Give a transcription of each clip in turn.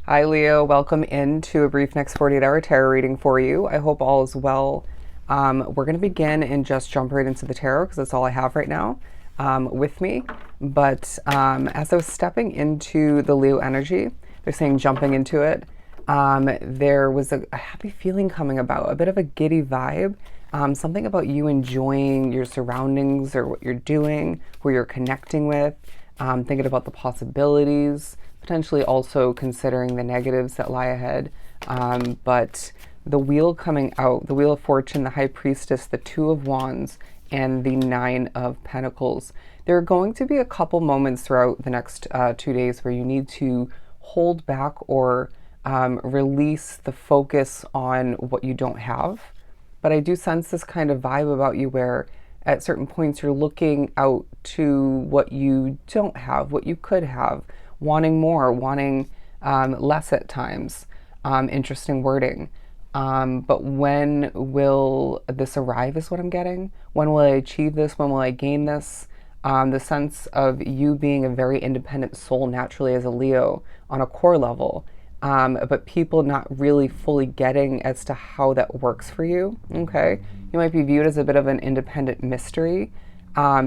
Hi, Leo. Welcome into a brief next 48-hour tarot reading for you. I hope all is well. We're going to begin and just jump right into the tarot because that's all I have right now with me. But as I was stepping into the Leo energy, they're saying jumping into it, there was a happy feeling coming about, a bit of a giddy vibe. Something about you enjoying your surroundings or what you're doing, who you're connecting with, thinking about the possibilities, potentially also considering the negatives that lie ahead. But the wheel coming out, the Wheel of Fortune, the High Priestess, the Two of Wands, and the Nine of Pentacles. There are going to be a couple moments throughout the next 2 days where you need to hold back or release the focus on what you don't have. But I do sense this kind of vibe about you where at certain points you're looking out to what you don't have, what you could have, wanting more, wanting less at times. Interesting wording. But when will this arrive is what I'm getting. When will I achieve this? When will I gain this? The sense of you being a very independent soul naturally as a Leo on a core level. But people not really fully getting as to how that works for you. Okay. You might be viewed as a bit of an independent mystery.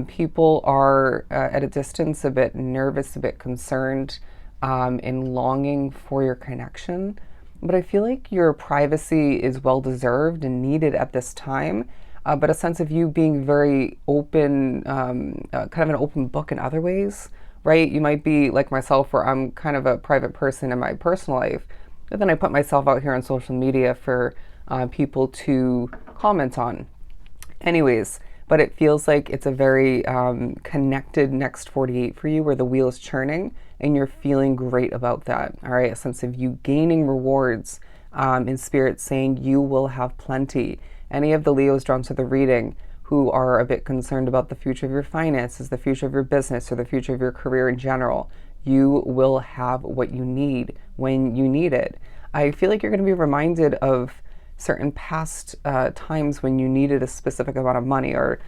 People are at a distance, a bit nervous, a bit concerned, and longing for your connection. But I feel like your privacy is well deserved and needed at this time. But a sense of you being very open, kind of an open book in other ways, right? You might be like myself, where I'm kind of a private person in my personal life, but then I put myself out here on social media for people to comment on. Anyways, but it feels like it's a very connected next 48 for you where the wheel is churning and you're feeling great about that. All right, a sense of you gaining rewards in spirit saying you will have plenty. Any of the Leos drawn to the reading who are a bit concerned about the future of your finances, the future of your business, or the future of your career in general, you will have what you need when you need it. I feel like you're going to be reminded of certain past times when you needed a specific amount of money or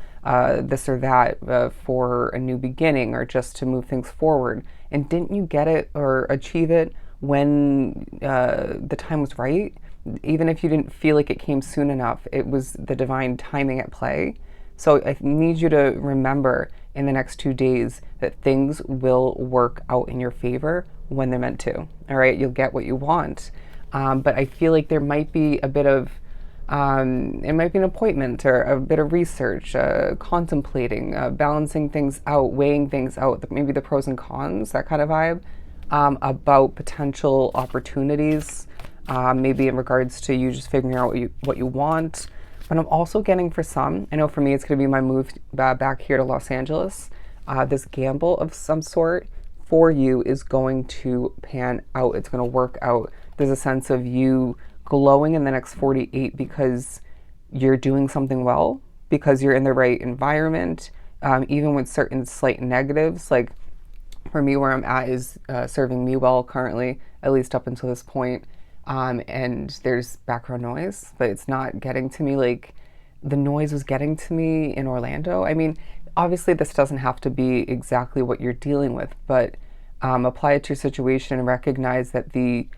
this or that for a new beginning or just to move things forward. And didn't you get it or achieve it when the time was right? Even if you didn't feel like it came soon enough, it was the divine timing at play. So I need you to remember in the next 2 days that things will work out in your favor when they're meant to. All right, you'll get what you want. But I feel like there might be a bit of, it might be an appointment or a bit of research, contemplating, balancing things out, weighing things out, maybe the pros and cons, that kind of vibe, about potential opportunities, maybe in regards to you just figuring out what you want. But I'm also getting for some, I know for me it's going to be my move back here to Los Angeles, this gamble of some sort for you is going to pan out. It's going to work out. There's a sense of you glowing in the next 48 because you're doing something well, because you're in the right environment, even with certain slight negatives. Like for me, where I'm at is serving me well currently, at least up until this point. And there's background noise, but it's not getting to me like the noise was getting to me in Orlando. I mean, obviously this doesn't have to be exactly what you're dealing with, but apply it to your situation and recognize that the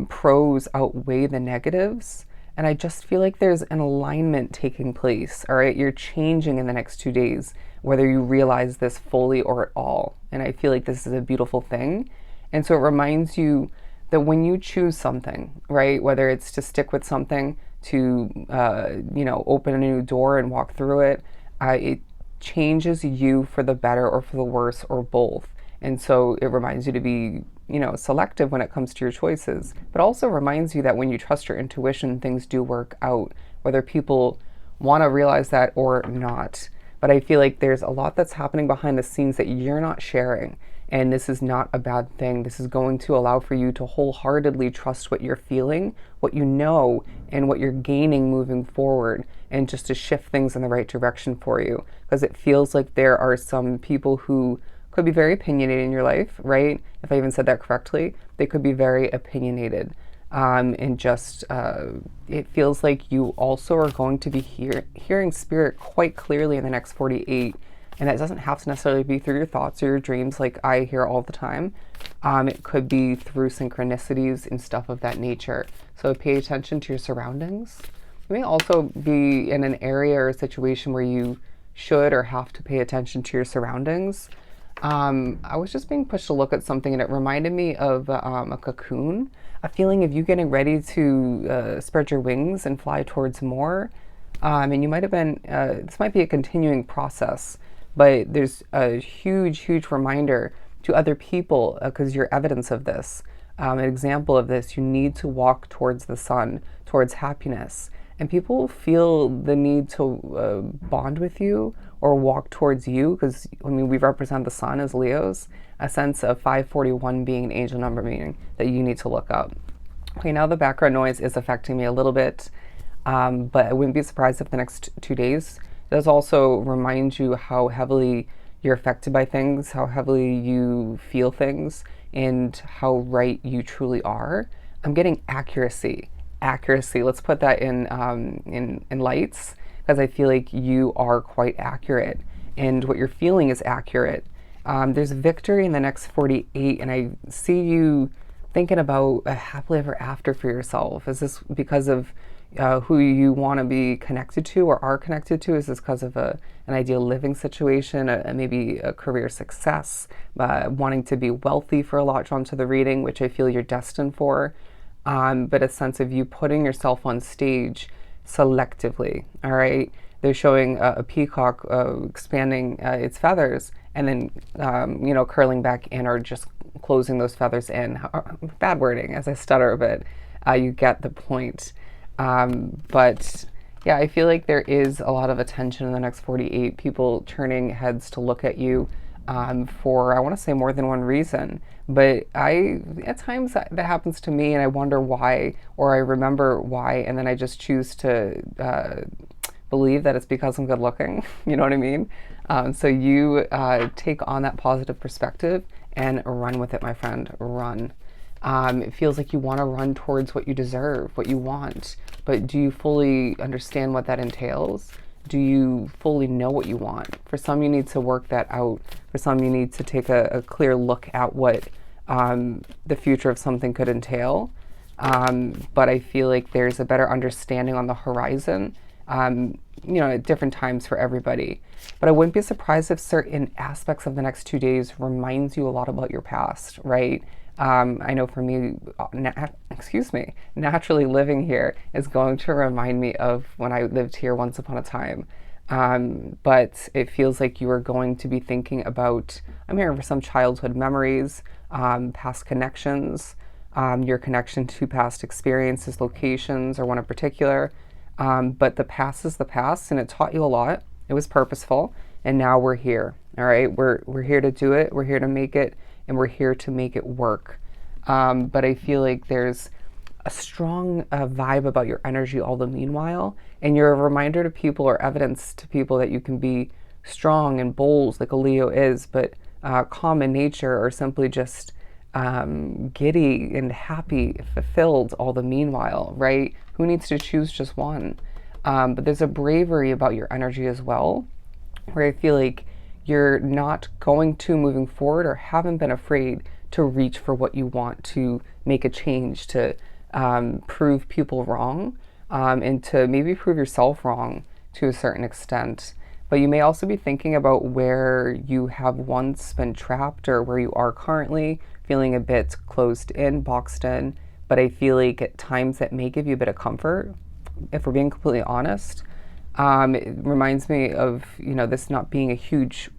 pros outweigh the negatives. And I just feel like there's an alignment taking place. All right, you're changing in the next 2 days, whether you realize this fully or at all. And I feel like this is a beautiful thing. And so it reminds you that when you choose something, right, whether it's to stick with something, to open a new door and walk through it, it changes you for the better or for the worse or both. And so it reminds you to be, selective when it comes to your choices, but also reminds you that when you trust your intuition, things do work out, whether people want to realize that or not. But I feel like there's a lot that's happening behind the scenes that you're not sharing. And this is not a bad thing. This is going to allow for you to wholeheartedly trust what you're feeling, what you know, and what you're gaining moving forward, and just to shift things in the right direction for you. Because it feels like there are some people who could be very opinionated in your life, right? If I even said that correctly, they could be very opinionated. And just, it feels like you also are going to be hearing spirit quite clearly in the next 48. And that doesn't have to necessarily be through your thoughts or your dreams like I hear all the time. It could be through synchronicities and stuff of that nature. So pay attention to your surroundings. You may also be in an area or a situation where you should or have to pay attention to your surroundings. I was just being pushed to look at something, and it reminded me of a cocoon, a feeling of you getting ready to spread your wings and fly towards more. And you might have been, this might be a continuing process, but there's a huge, huge reminder to other people because you're evidence of this. An example of this, you need to walk towards the sun, towards happiness. And people feel the need to bond with you or walk towards you because, I mean, we represent the sun as Leos, a sense of 541 being an angel number, meaning that you need to look up. Okay, now the background noise is affecting me a little bit, but I wouldn't be surprised if the next 2 days does also remind you how heavily you're affected by things, how heavily you feel things, and how right you truly are. I'm getting accuracy. Accuracy. Let's put that in lights because I feel like you are quite accurate, and what you're feeling is accurate. There's victory in the next 48, and I see you thinking about a happily ever after for yourself. Is this because of who you want to be connected to or are connected to? Is this because of an ideal living situation, maybe a career success, wanting to be wealthy for a lot drawn to the reading, which I feel you're destined for, but a sense of you putting yourself on stage selectively, all right? They're showing a peacock expanding its feathers and then, curling back in or just closing those feathers in. Bad wording as I stutter a bit. You get the point. But yeah, I feel like there is a lot of attention in the next 48, people turning heads to look at you for, I want to say, more than one reason. But at times that happens to me and I wonder why, or I remember why, and then I just choose to believe that it's because I'm good looking. You know what I mean? So you take on that positive perspective and run with it, my friend. Run. It feels like you want to run towards what you deserve, what you want, but do you fully understand what that entails? Do you fully know what you want? For some, you need to work that out. For some, you need to take a clear look at what the future of something could entail. But I feel like there's a better understanding on the horizon, at different times for everybody. But I wouldn't be surprised if certain aspects of the next 2 days reminds you a lot about your past, right? I know for me, naturally living here is going to remind me of when I lived here once upon a time. But it feels like you are going to be thinking about, I'm hearing for some childhood memories, past connections, your connection to past experiences, locations, or one in particular. But the past is the past, and it taught you a lot. It was purposeful, and now we're here. All right, we're here to do it. We're here to make it, and we're here to make it work. But I feel like there's a strong vibe about your energy all the meanwhile, and you're a reminder to people or evidence to people that you can be strong and bold like a Leo is, but calm in nature or simply just giddy and happy, fulfilled all the meanwhile, right? Who needs to choose just one? But there's a bravery about your energy as well, where I feel like you're not going to moving forward or haven't been afraid to reach for what you want, to make a change, to prove people wrong, and to maybe prove yourself wrong to a certain extent. But you may also be thinking about where you have once been trapped or where you are currently, feeling a bit closed in, boxed in. But I feel like at times that may give you a bit of comfort, if we're being completely honest. It reminds me of, this not being a huge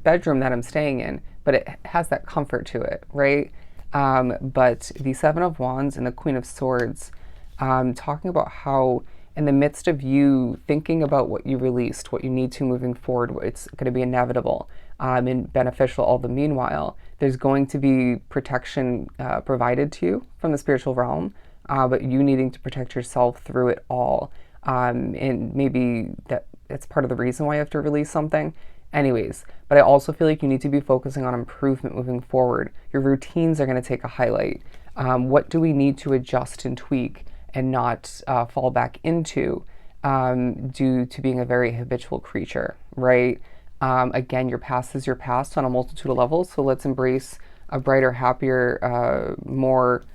bedroom that I'm staying in, but it has that comfort to it, right? But the Seven of Wands and the Queen of Swords, talking about how in the midst of you thinking about what you released, what you need to moving forward, it's going to be inevitable and beneficial all the meanwhile, there's going to be protection provided to you from the spiritual realm, but you needing to protect yourself through it all. And maybe that's part of the reason why you have to release something. Anyways, but I also feel like you need to be focusing on improvement moving forward. Your routines are going to take a highlight. What do we need to adjust and tweak and not fall back into due to being a very habitual creature, right? Again, your past is your past on a multitude of levels, so let's embrace a brighter, happier, more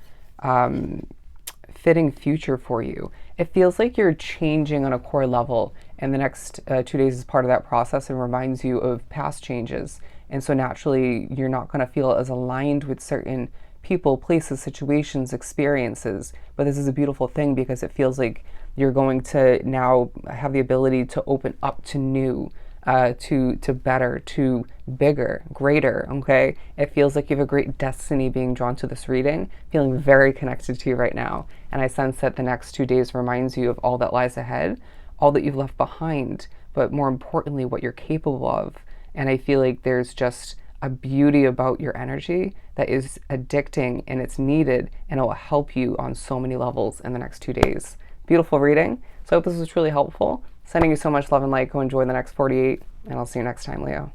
fitting future for you. It feels like you're changing on a core level, and the next 2 days is part of that process and reminds you of past changes. And so naturally, you're not going to feel as aligned with certain people, places, situations, experiences. But this is a beautiful thing because it feels like you're going to now have the ability to open up to new, to better, to bigger, greater. Okay, it feels like you have a great destiny being drawn to this reading, feeling very connected to you right now. And I sense that the next 2 days reminds you of all that lies ahead, all that you've left behind, but more importantly, what you're capable of. And I feel like there's just a beauty about your energy that is addicting and it's needed, and it will help you on so many levels in the next 2 days. Beautiful reading. So I hope this was truly helpful. Sending you so much love and light. Go enjoy the next 48, and I'll see you next time, Leo.